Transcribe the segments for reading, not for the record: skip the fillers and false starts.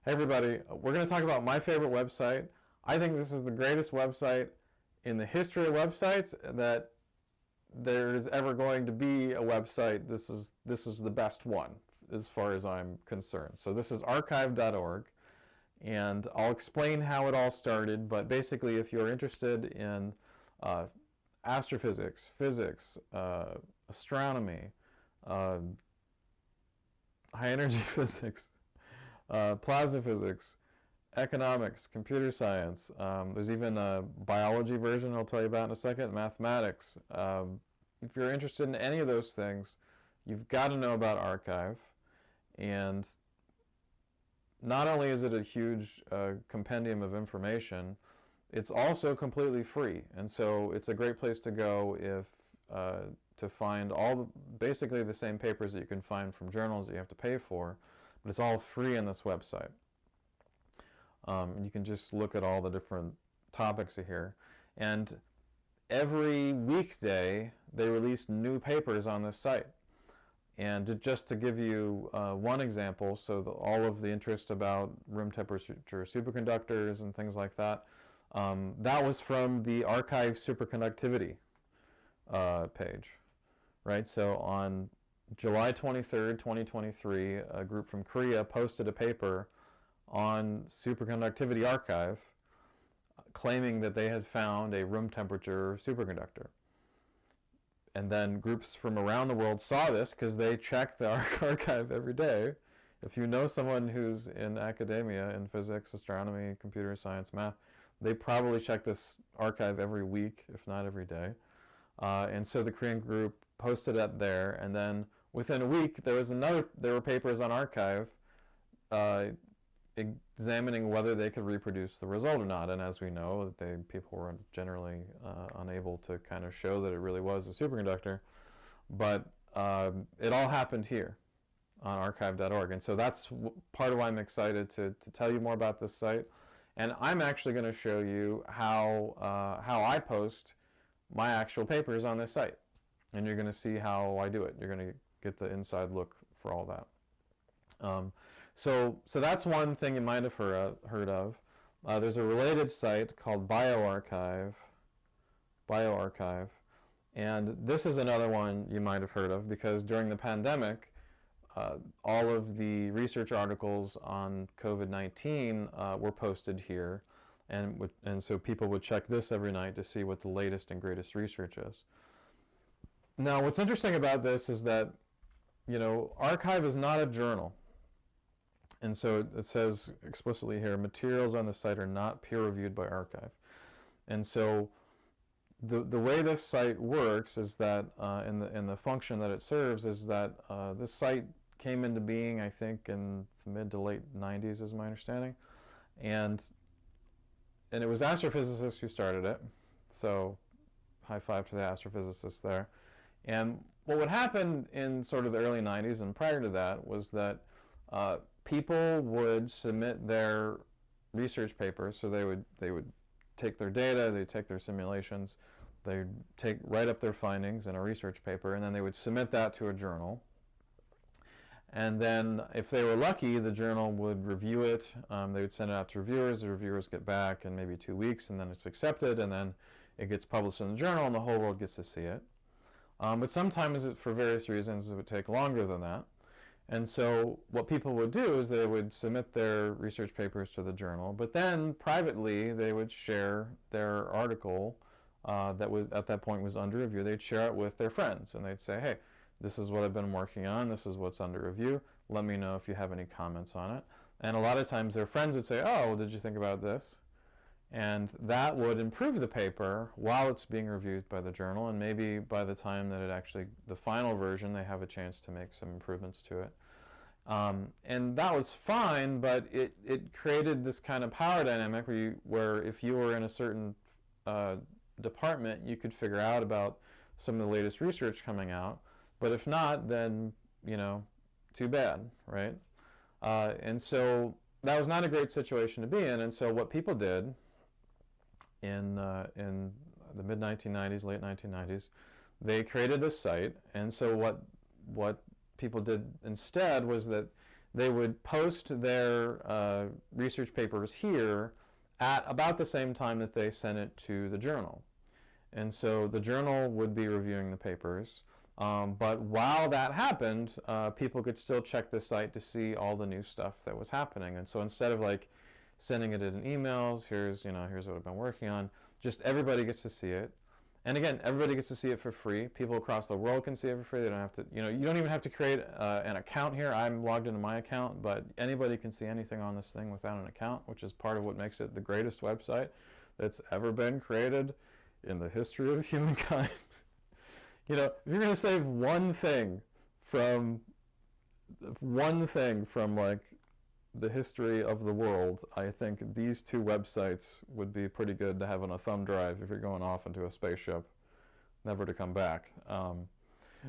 Hey everybody, we're going to talk about my favorite website. I think this is the greatest website in the history of websites that there's ever going to be a website. This is the best one as far as I'm concerned. So this is archive.org, and I'll explain how it all started, but basically if you're interested in astrophysics, physics, astronomy, high energy physics, plasma physics, economics, computer science. There's even a biology version I'll tell you about in a second, mathematics. If you're interested in any of those things, you've got to know about arXiv. And not only is it a huge compendium of information, it's also completely free. And so it's a great place to go if to find basically the same papers that you can find from journals that you have to pay for, but it's all free on this website. You can just look at all the different topics here. And every weekday, they release new papers on this site. And just to give you one example, so all of the interest about room temperature superconductors and things like that, that was from the arXiv superconductivity page, right? So on July 23rd, 2023, a group from Korea posted a paper on superconductivity arXiv claiming that they had found a room temperature superconductor. And then groups from around the world saw this because they check the arXiv every day. If you know someone who's in academia, in physics, astronomy, computer science, math, they probably check this arXiv every week, if not every day. And so the Korean group posted it there, and then within a week there were papers on arXiv examining whether they could reproduce the result or not. And as we know, people were generally unable to kind of show that it really was a superconductor. But it all happened here on archive.org. And so that's part of why I'm excited to tell you more about this site. And I'm actually going to show you how I post my actual papers on this site. And you're going to see how I do it. You're going to get the inside look for all that. So that's one thing you might have heard of. There's a related site called bioRxiv, and this is another one you might have heard of because during the pandemic, all of the research articles on COVID-19 were posted here, and so people would check this every night to see what the latest and greatest research is. Now, what's interesting about this is that, arXiv is not a journal. And so it says explicitly here, materials on the site are not peer-reviewed by arXiv. And so the way this site works is that, in the function that it serves, is that this site came into being, I think, in the mid to late 90s, is my understanding. And it was astrophysicists who started it. So high five to the astrophysicists there. And what would happen in sort of the early 90s and prior to that was that people would submit their research papers. So they would take their data, they'd take their simulations, they'd write up their findings in a research paper, and then they would submit that to a journal. And then if they were lucky, the journal would review it. They would send it out to reviewers. The reviewers get back in maybe 2 weeks, and then it's accepted, and then it gets published in the journal, and the whole world gets to see it. But sometimes, for various reasons, it would take longer than that. And so what people would do is they would submit their research papers to the journal, but then privately they would share their article that was at that point was under review. They'd share it with their friends, and they'd say, hey, this is what I've been working on, this is what's under review, let me know if you have any comments on it. And a lot of times their friends would say, oh, well, did you think about this? And that would improve the paper while it's being reviewed by the journal, and maybe by the time that the final version, they have a chance to make some improvements to it. And that was fine, but it created this kind of power dynamic where if you were in a certain department, you could figure out about some of the latest research coming out, but if not, then, too bad, right? And so that was not a great situation to be in, and so what people did in the mid-1990s, late 1990s, they created this site. And so what people did instead was that they would post their research papers here at about the same time that they sent it to the journal. And so the journal would be reviewing the papers. But while that happened, people could still check the site to see all the new stuff that was happening. And so instead of like sending it in emails, here's what I've been working on, just everybody gets to see it. And again, everybody gets to see it for free. People across the world can see it for free. They don't have to, you don't even have to create an account here. I'm logged into my account, but anybody can see anything on this thing without an account, which is part of what makes it the greatest website that's ever been created in the history of humankind. If you're going to save one thing from like the history of the world, I think these two websites would be pretty good to have on a thumb drive if you're going off into a spaceship, never to come back.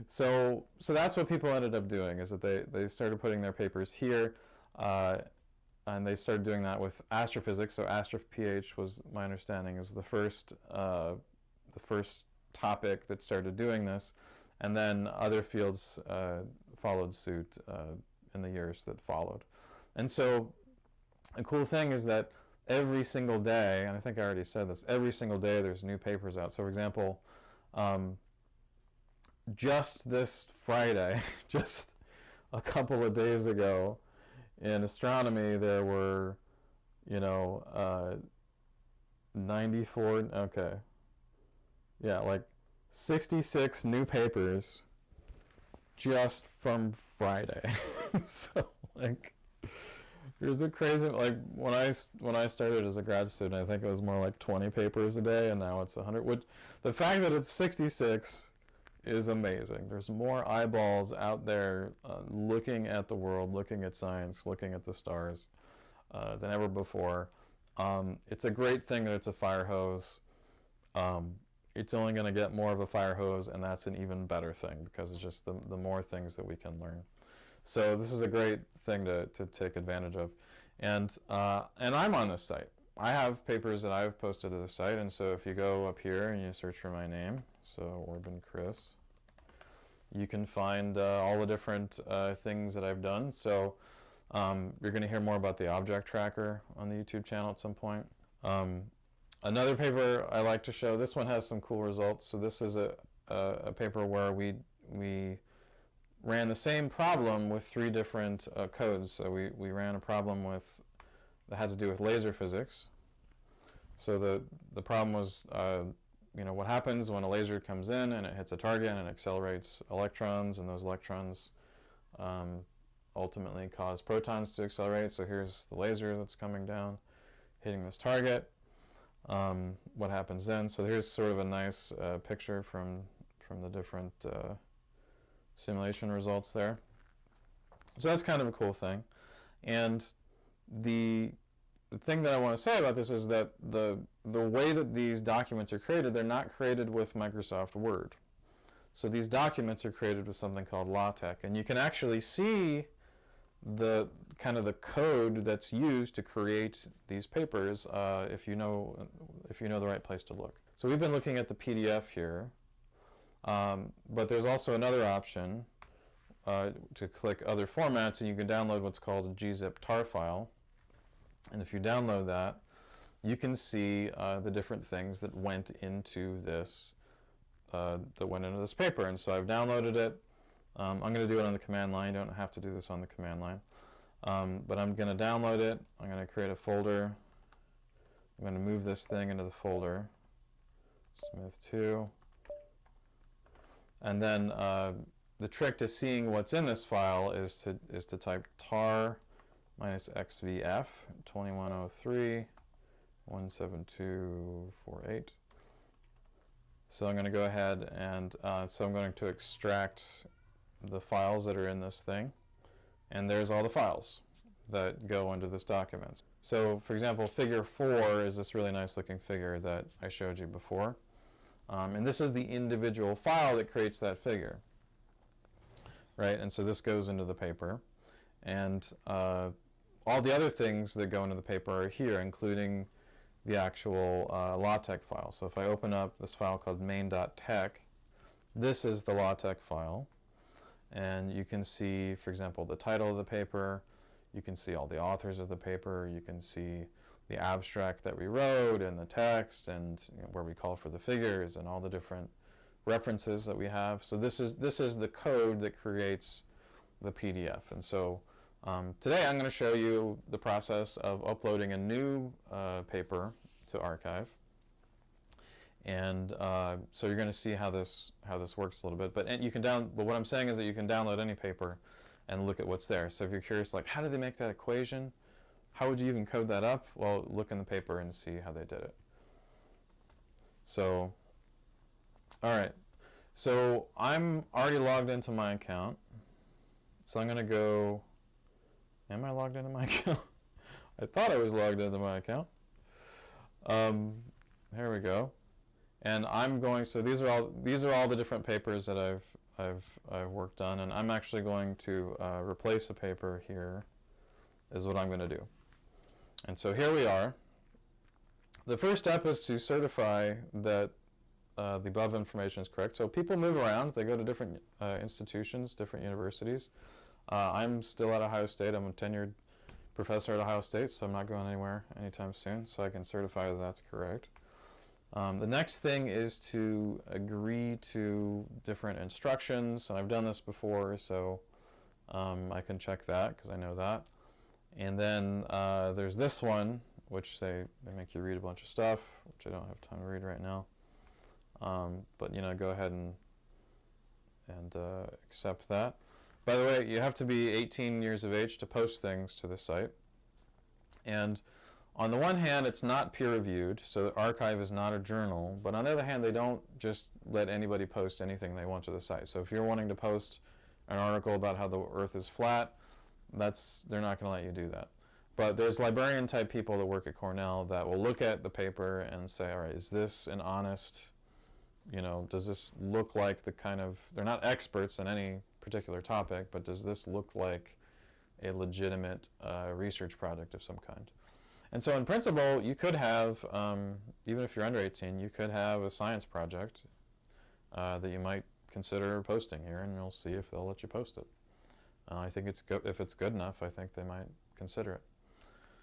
So that's what people ended up doing, is that they started putting their papers here, and they started doing that with astrophysics. So AstroPH was, my understanding, is the first topic that started doing this, and then other fields followed suit in the years that followed. And so a cool thing is that every single day, and I think I already said this, every single day there's new papers out. So for example, just this Friday, just a couple of days ago, in astronomy there were, 94, okay, yeah, like 66 new papers just from Friday. So like, there's a crazy, like when I started as a grad student, I think it was more like 20 papers a day, and now it's 100. Which, the fact that it's 66 is amazing. There's more eyeballs out there looking at the world, looking at science, looking at the stars than ever before. It's a great thing that it's a fire hose. It's only going to get more of a fire hose, and that's an even better thing, because it's just the more things that we can learn. So this is a great thing to take advantage of. And I'm on this site. I have papers that I've posted to the site, and so if you go up here and you search for my name, so Orban Chris, you can find all the different things that I've done. So you're going to hear more about the object tracker on the YouTube channel at some point. Another paper I like to show, this one has some cool results. So this is a paper where we ran the same problem with 3 different codes. So we ran a problem that had to do with laser physics. So the problem was, what happens when a laser comes in and it hits a target and accelerates electrons, and those electrons ultimately cause protons to accelerate. So here's the laser that's coming down, hitting this target. What happens then? So here's sort of a nice picture from the different simulation results there. So that's kind of a cool thing. And the thing that I want to say about this is that the way that these documents are created, they're not created with Microsoft Word. So these documents are created with something called LaTeX, and you can actually see the code that's used to create these papers if you know the right place to look. So we've been looking at the PDF here. But there's also another option to click other formats, and you can download what's called a gzip tar file. And if you download that, you can see the different things that went into this paper. And so I've downloaded it. I'm going to do it on the command line. You don't have to do this on the command line. But I'm going to download it. I'm going to create a folder. I'm going to move this thing into the folder, Smith 2. And then the trick to seeing what's in this file is to type tar -xvf 2103 17248. So I'm going to go ahead and so I'm going to extract the files that are in this thing, and there's all the files that go into this document. So for example, figure 4 is this really nice looking figure that I showed you before. And this is the individual file that creates that figure, right? And so this goes into the paper, and all the other things that go into the paper are here, including the actual LaTeX file. So if I open up this file called main.tech, this is the LaTeX file, and you can see, for example, the title of the paper, You can see all the authors of the paper. You can see the abstract that we wrote and the text, and where we call for the figures and all the different references that we have. So this is the code that creates the PDF. And so today I'm going to show you the process of uploading a new paper to arXiv. And so you're going to see how this works a little bit. But what I'm saying is that you can download any paper and look at what's there. So if you're curious, like, how did they make that equation? How would you even code that up? Well, look in the paper and see how they did it. So, all right. So I'm already logged into my account. So I'm going to go, am I logged into my account? I thought I was logged into my account. Here we go. And I'm going, so these are all the different papers that I've worked on, and I'm actually going to replace a paper here, is what I'm going to do. And so here we are. The first step is to certify that the above information is correct. So people move around. They go to different institutions, different universities. I'm still at Ohio State. I'm a tenured professor at Ohio State, so I'm not going anywhere anytime soon, so I can certify that that's correct. The next thing is to agree to different instructions, and I've done this before, so I can check that because I know that. And then there's this one, which they make you read a bunch of stuff, which I don't have time to read right now. But go ahead and accept that. By the way, you have to be 18 years of age to post things to the site. And on the one hand, it's not peer-reviewed, so arXiv is not a journal. But on the other hand, they don't just let anybody post anything they want to the site. So if you're wanting to post an article about how the Earth is flat, they're not going to let you do that. But there's librarian-type people that work at Cornell that will look at the paper and say, all right, is this an honest, does this look like the kind of, they're not experts in any particular topic, but does this look like a legitimate research project of some kind? And so in principle, you could have, even if you're under 18, you could have a science project that you might consider posting here, and you'll see if they'll let you post it. I think it's good. If it's good enough, I think they might consider it.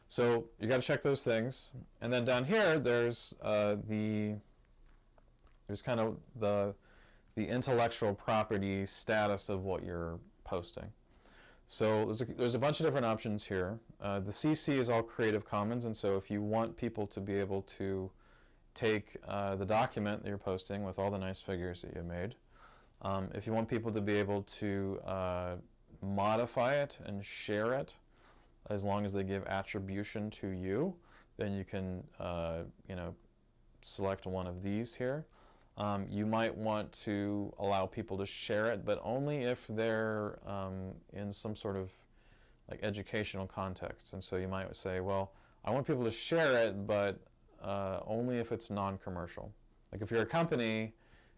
So you got to check those things. And then down here, there's kind of the intellectual property status of what you're posting. So there's a bunch of different options here. The CC is all Creative Commons, and so if you want people to be able to take the document that you're posting with all the nice figures that you made, if you want people to be able to modify it and share it, as long as they give attribution to you, then you can select one of these here. You might want to allow people to share it, but only if they're in some sort of like educational context. And so you might say, well, I want people to share it, but only if it's non-commercial. Like if you're a company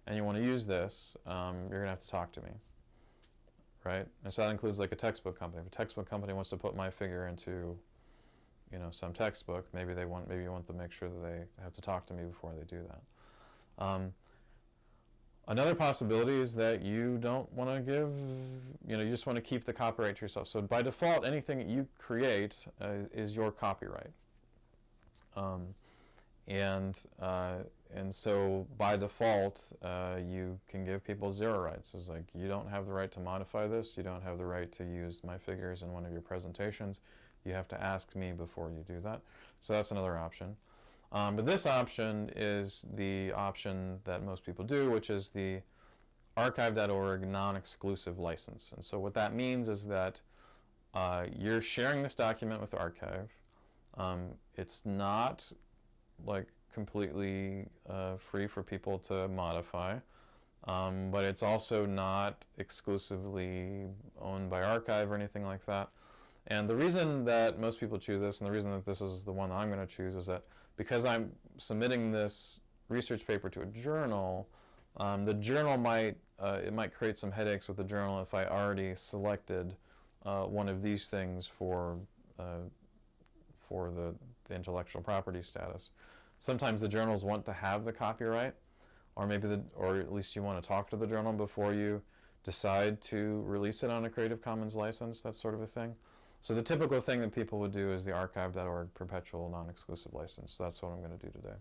and you want to use this, you're going to have to talk to me, right? And so that includes like a textbook company. If a textbook company wants to put my figure into some textbook, maybe you want to make sure that they have to talk to me before they do that. Another possibility is that you don't want to give, you just want to keep the copyright to yourself. So by default, anything that you create is your copyright. And so by default, you can give people zero rights. It's like, you don't have the right to modify this. You don't have the right to use my figures in one of your presentations. You have to ask me before you do that. So that's another option. But this option is the option that most people do, which is the archive.org non-exclusive license. And so what that means is that you're sharing this document with arXiv. It's not like completely free for people to modify, but it's also not exclusively owned by arXiv or anything like that. And the reason that most people choose this, and the reason that this is the one I'm going to choose, is that because I'm submitting this research paper to a journal, the journal might create some headaches with the journal if I already selected one of these things for the intellectual property status. Sometimes the journals want to have the copyright, or at least you want to talk to the journal before you decide to release it on a Creative Commons license, that sort of a thing. So the typical thing that people would do is the archive.org perpetual non-exclusive license. So that's what I'm going to do today.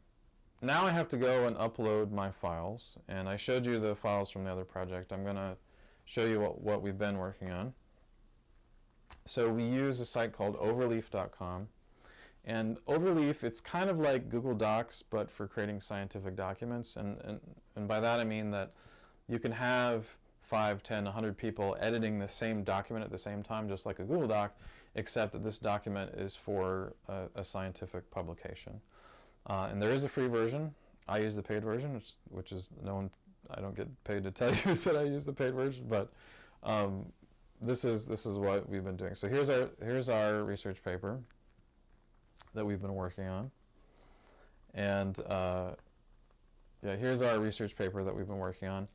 Now I have to go and upload my files, and I showed you the files from the other project. I'm going to show you what we've been working on. So we use a site called overleaf.com, and Overleaf, it's kind of like Google Docs but for creating scientific documents, and by that I mean that you can have 5, 10, 100 people editing the same document at the same time, just like a Google Doc, except that this document is for a scientific publication. And there is a free version. I use the paid version, which is I don't get paid to tell you that I use the paid version, but this is what we've been doing. So here's our research paper that we've been working on, and yeah, here's our research paper that we've been working on.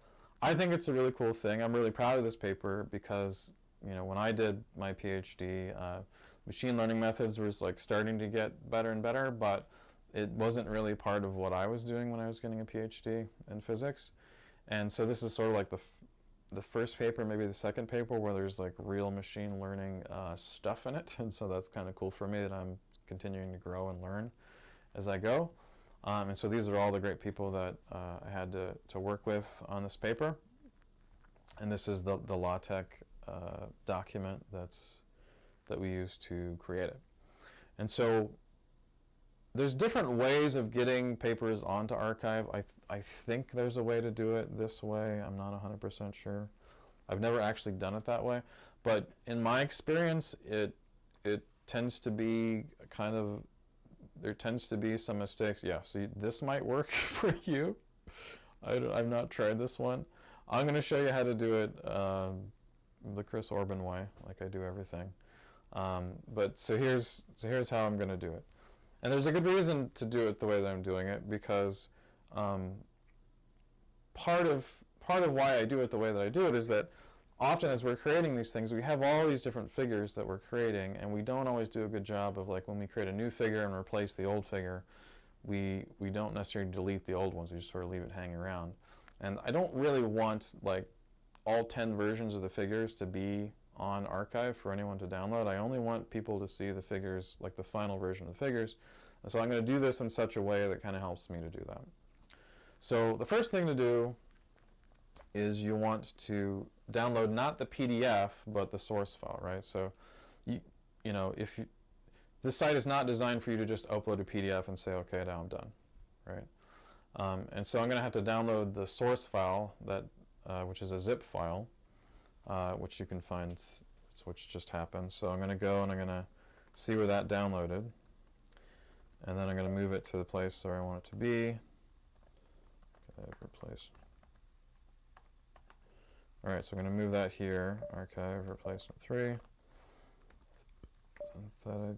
I think it's a really cool thing. I'm really proud of this paper because, you know, when I did my PhD, machine learning methods was like starting to get better and better, but it wasn't really part of what I was doing when I was getting a PhD in physics. And so this is sort of like the first paper, maybe the second paper, where there's like real machine learning stuff in it. And so that's kind of cool for me that I'm continuing to grow and learn as I go. And so these are all the great people that I had to work with on this paper. And this is the LaTeX document that we use to create it. And so there's different ways of getting papers onto arXiv. I think there's a way to do it this way. I'm not 100% sure. I've never actually done it that way. But in my experience, it tends to be kind of, there tends to be some mistakes. Yeah, so this might work for you. I've not tried this one. I'm going to show you how to do it the Chris Orban way, like I do everything. But so here's how I'm going to do it. And there's a good reason to do it the way that I'm doing it, because part of why I do it the way that I do it is that often as we're creating these things, we have all these different figures that we're creating, and we don't always do a good job of, like, when we create a new figure and replace the old figure, we don't necessarily delete the old ones. We just sort of leave it hanging around. And I don't really want, like, all 10 versions of the figures to be on arXiv for anyone to download. I only want people to see the figures, like the final version of the figures. And so I'm going to do this in such a way that kind of helps me to do that. So the first thing to do is you want to download not the PDF but the source file, right? So you know, this site is not designed for you to just upload a PDF and say, okay, now I'm done, right? And so I'm going to have to download the source file that which is a zip file, which you can find, which just happened. So I'm going to go and I'm going to see where that downloaded, and then I'm going to move it to the place where I want it to be. Okay, replace. All right, so I'm going to move that here. Archive replacement 3. Synthetic.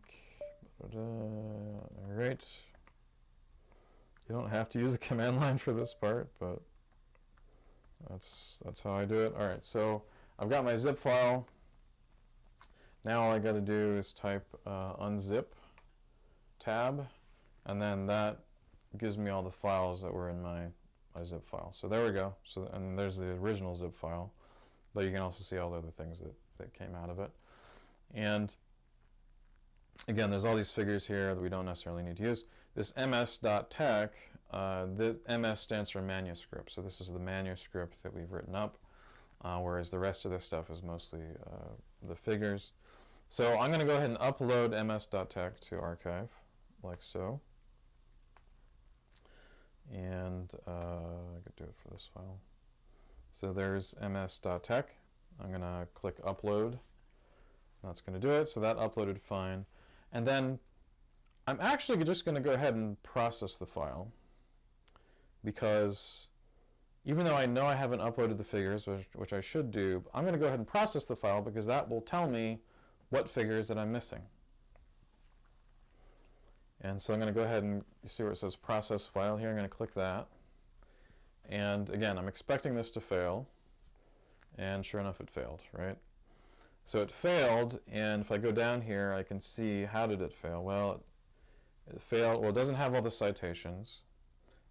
All right. You don't have to use the command line for this part, but that's how I do it. All right, so I've got my zip file. Now all I got to do is type unzip tab, and then that gives me all the files that were in my zip file. So there we go. So, and there's the original zip file, but you can also see all the other things that came out of it. And again, there's all these figures here that we don't necessarily need to use. This ms.tech, the ms stands for manuscript. So this is the manuscript that we've written up, whereas the rest of this stuff is mostly the figures. So I'm going to go ahead and upload ms.tech to arXiv, like so. And I could do it for this file. So there's ms.tech. I'm going to click upload. That's going to do it. So that uploaded fine. And then I'm actually just going to go ahead and process the file, because even though I know I haven't uploaded the figures, which I should do, I'm going to go ahead and process the file, because that will tell me what figures that I'm missing. And so I'm going to go ahead and see where it says process file here. I'm going to click that. And again, I'm expecting this to fail. And sure enough, it failed, right? So it failed, and if I go down here, I can see how did it fail. Well, it failed. Well, it doesn't have all the citations.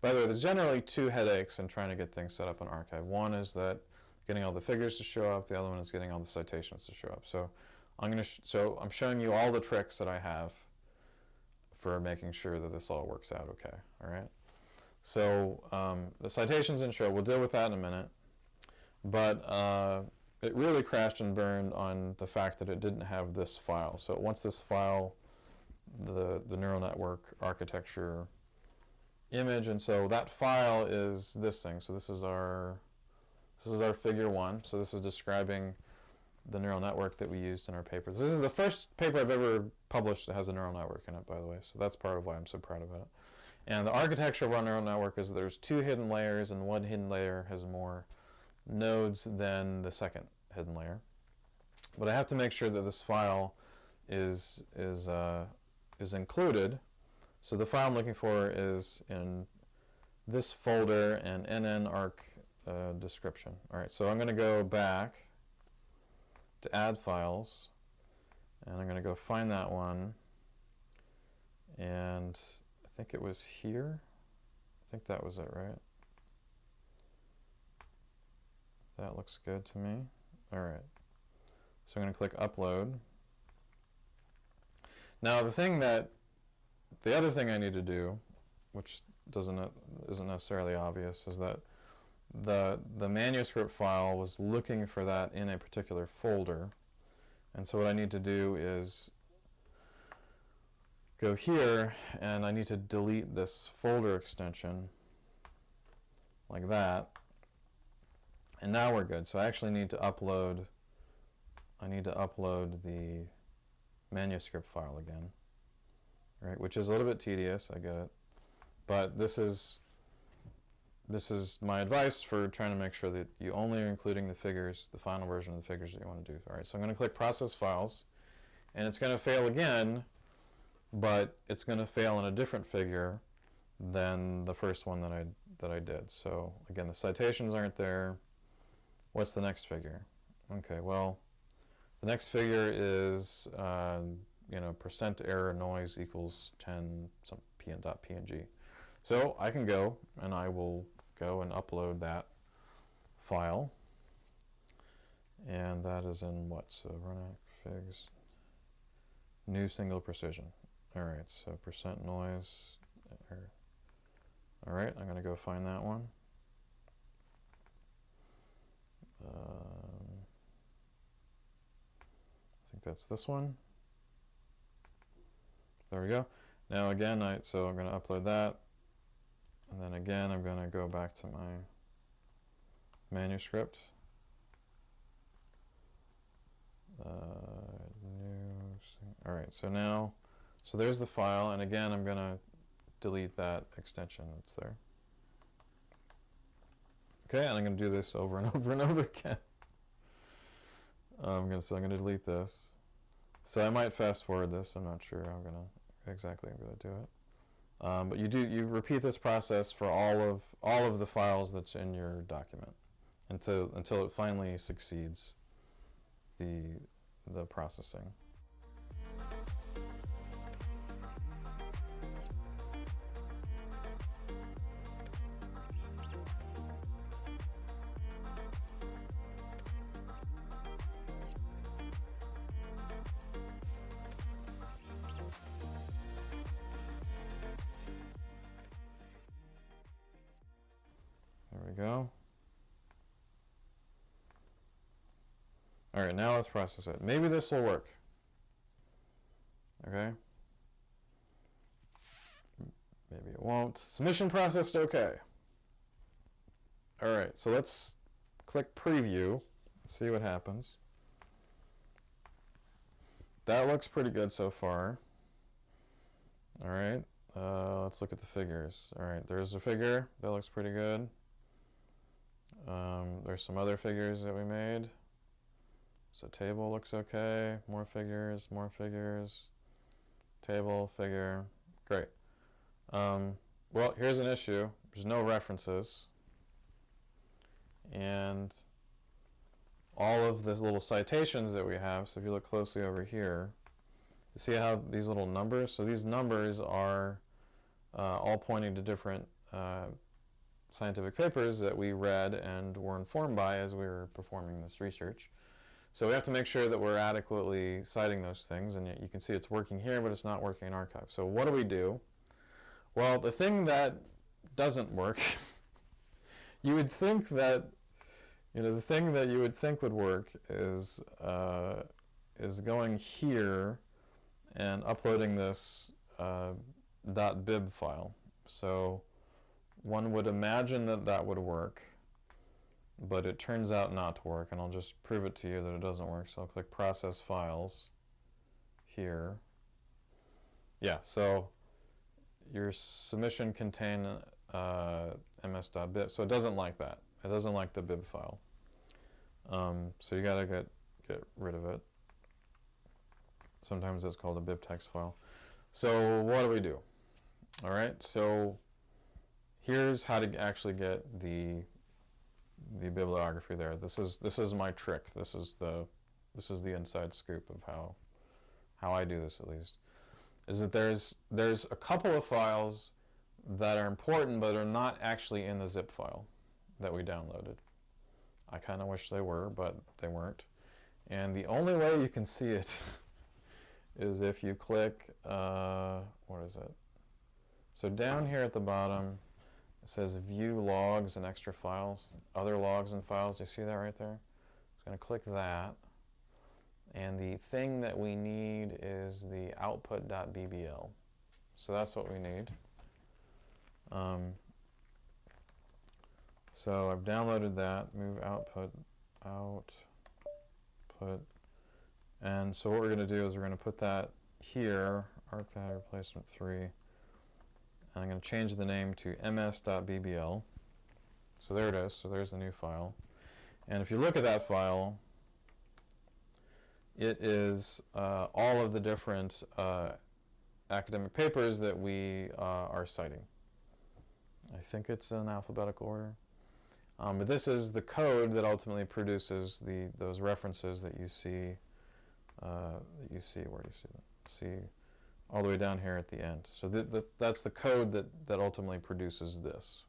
By the way, there's generally two headaches in trying to get things set up on arXiv. One is that getting all the figures to show up. The other one is getting all the citations to show up. So So I'm showing you all the tricks that I have for making sure that this all works out okay. All right. So the citations intro, we'll deal with that in a minute. But it really crashed and burned on the fact that it didn't have this file. So it wants this file, the neural network architecture image, and so that file is this thing. So this is our figure 1. So this is describing the neural network that we used in our paper. This is the first paper I've ever published that has a neural network in it, by the way. So that's part of why I'm so proud of it. And the architecture of our neural network is there's 2 hidden layers, and one hidden layer has more nodes than the second hidden layer. But I have to make sure that this file is included. So the file I'm looking for is in this folder and nnarc description. All right, so I'm going to go back to add files, and I'm going to go find that one, and I think it was here. I think that was it, right? That looks good to me. All right, so I'm going to click upload. Now the other thing I need to do, which isn't necessarily obvious, is that the manuscript file was looking for that in a particular folder. And so what I need to do is go here, and I need to delete this folder extension like that. And now we're good. So I actually need to upload the manuscript file again, right? Which is a little bit tedious, I get it. But this is my advice for trying to make sure that you only are including the figures, the final version of the figures that you want to do. All right, so I'm going to click Process Files, and it's going to fail again, but it's going to fail in a different figure than the first one that I did. So again, the citations aren't there. What's the next figure? Okay, well, the next figure is percent error noise equals 10 some png. So I can go, and I will go and upload that file, and that is in what? So runac figs new single precision. All right, so percent noise error. All right, I'm going to go find that one. I think that's this one. There we go. Now again, so I'm going to upload that, and then again I'm going to go back to my manuscript. All right, so there's the file, and again I'm going to delete that extension that's there. Okay, and I'm going to do this over and over and over again. I'm going to delete this. So I might fast forward this. I'm not sure how I'm going to do it. But you repeat this process for all of the files that's in your document until it finally succeeds the processing. There we go. All right, now let's process it. Maybe this will work. Okay. Maybe it won't. Submission processed okay. All right, so let's click preview, see what happens. That looks pretty good so far. All right, let's look at the figures. All right, there's a figure that looks pretty good. There's some other figures that we made. So table looks okay. More figures, table, figure. Great. Well, here's an issue. There's no references. And all of these little citations that we have, so if you look closely over here, you see how these little numbers, so these numbers are all pointing to different scientific papers that we read and were informed by as we were performing this research. So we have to make sure that we're adequately citing those things, and you can see it's working here, but it's not working in arXiv. So what do we do? Well, the thing that doesn't work, you would think that, the thing that you would think would work is going here and uploading this .bib file. So one would imagine that that would work, but it turns out not to work, and I'll just prove it to you that it doesn't work. So I'll click Process Files here. Yeah, so your submission contain ms.bib, so it doesn't like that. It doesn't like the bib file. So you gotta get rid of it. Sometimes it's called a bib text file. So what do we do? All right, so here's how to actually get the bibliography there. This is my trick. This is the inside scoop of how I do this, at least, is that there's a couple of files that are important but are not actually in the zip file that we downloaded. I kind of wish they were, but they weren't. And the only way you can see it is if you click, what is it? So down here at the bottom, it says View Logs and Extra Files, Other Logs and Files. Do you see that right there? I'm going to click that. And the thing that we need is the output.bbl. So that's what we need. So I've downloaded that, move output, and so what we're going to do is we're going to put that here, archive replacement 3, and I'm going to change the name to ms.bbl. So there it is, so there's the new file. And if you look at that file, it is all of the different academic papers that we are citing. I think it's in alphabetical order. But this is the code that ultimately produces those references that you see. Where do you see them? See all the way down here at the end. So that's the code that ultimately produces this.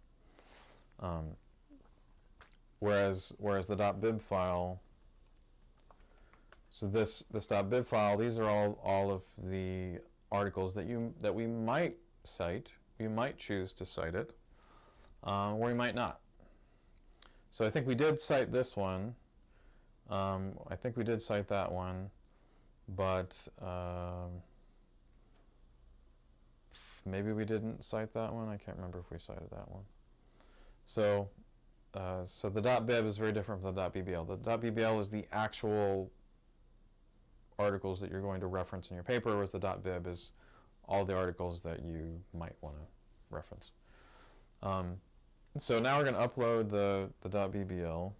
Whereas the .bib file. So this .bib file, these are all of the articles that we might cite. We might choose to cite it, or we might not. So I think we did cite this one. I think we did cite that one, but maybe we didn't cite that one. I can't remember if we cited that one. So so the .bib is very different from the .bbl. The .bbl is the actual articles that you're going to reference in your paper, whereas the .bib is all the articles that you might want to reference. So now we're going to upload the .bbl,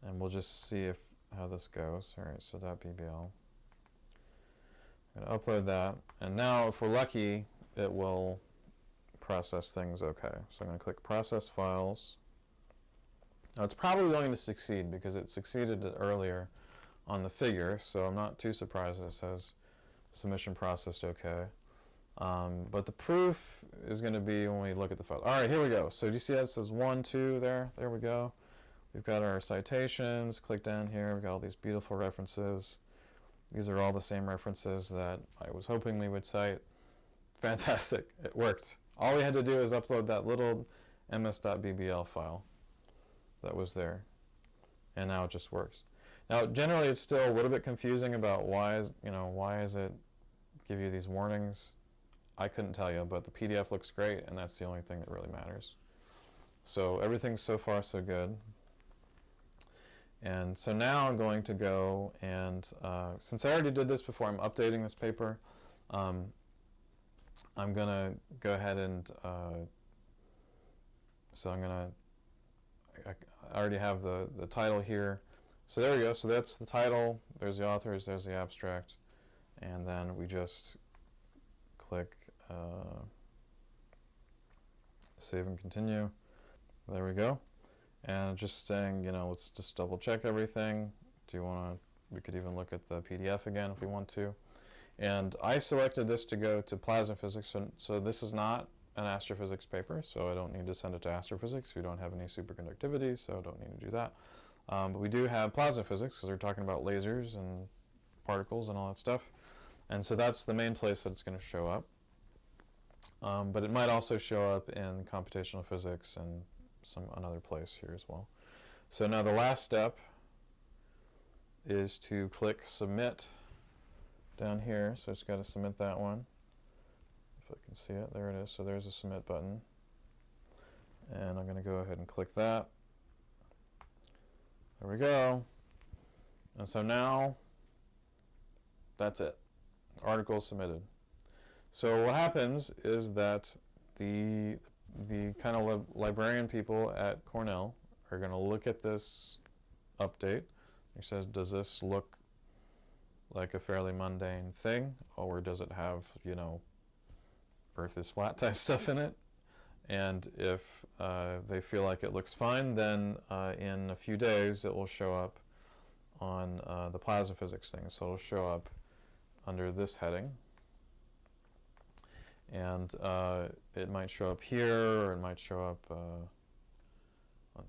and we'll just see how this goes. All right, so .bbl. I'm going to upload that, and now if we're lucky, it will process things okay. So I'm going to click Process Files. Now it's probably going to succeed because it succeeded earlier on the figure, so I'm not too surprised that it says submission processed okay. But the proof is going to be when we look at the file. All right, here we go. So do you see that it says 1, 2 there? There we go. We've got our citations. Click down here. We've got all these beautiful references. These are all the same references that I was hoping we would cite. Fantastic. It worked. All we had to do is upload that little ms.bbl file that was there. And now it just works. Now, generally, it's still a little bit confusing about why is it give you these warnings. I couldn't tell you, but the PDF looks great, and that's the only thing that really matters. So everything's so far so good. And so now I'm going to go and, since I already did this before, I'm updating this paper. I'm going to go ahead and, so I'm going to, I already have the title here. So there we go. So that's the title. There's the authors. There's the abstract. And then we just click save and continue. There we go. And just saying, let's just double check everything. Do you want to, we could even look at the PDF again if we want to. And I selected this to go to plasma physics. So this is not an astrophysics paper, so I don't need to send it to astrophysics. We don't have any superconductivity, so I don't need to do that. But we do have plasma physics because we're talking about lasers and particles and all that stuff. And so that's the main place that it's going to show up. But it might also show up in computational physics and another place here as well. So now the last step is to click Submit down here. So it's got to submit that one. If I can see it, there it is. So there's a Submit button. And I'm going to go ahead and click that. There we go. And so now, that's it. Article submitted. So what happens is that the kind of librarian people at Cornell are going to look at this update. It says, does this look like a fairly mundane thing, or does it have, you know, Earth is flat type stuff in it? And if they feel like it looks fine, then in a few days it will show up on the plasma physics thing. So it'll show up under this heading. And it might show up here, or it might show up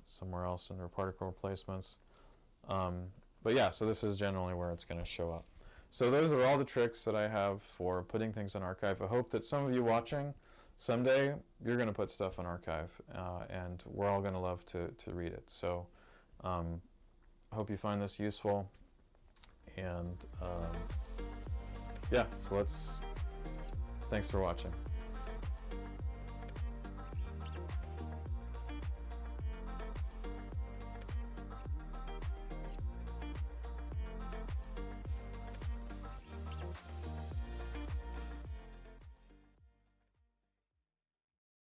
somewhere else under particle replacements. But yeah, so this is generally where it's going to show up. So those are all the tricks that I have for putting things in archive. I hope that some of you watching, someday you're going to put stuff in archive, and we're all going to love to read it. So I hope you find this useful. And yeah, so thanks for watching.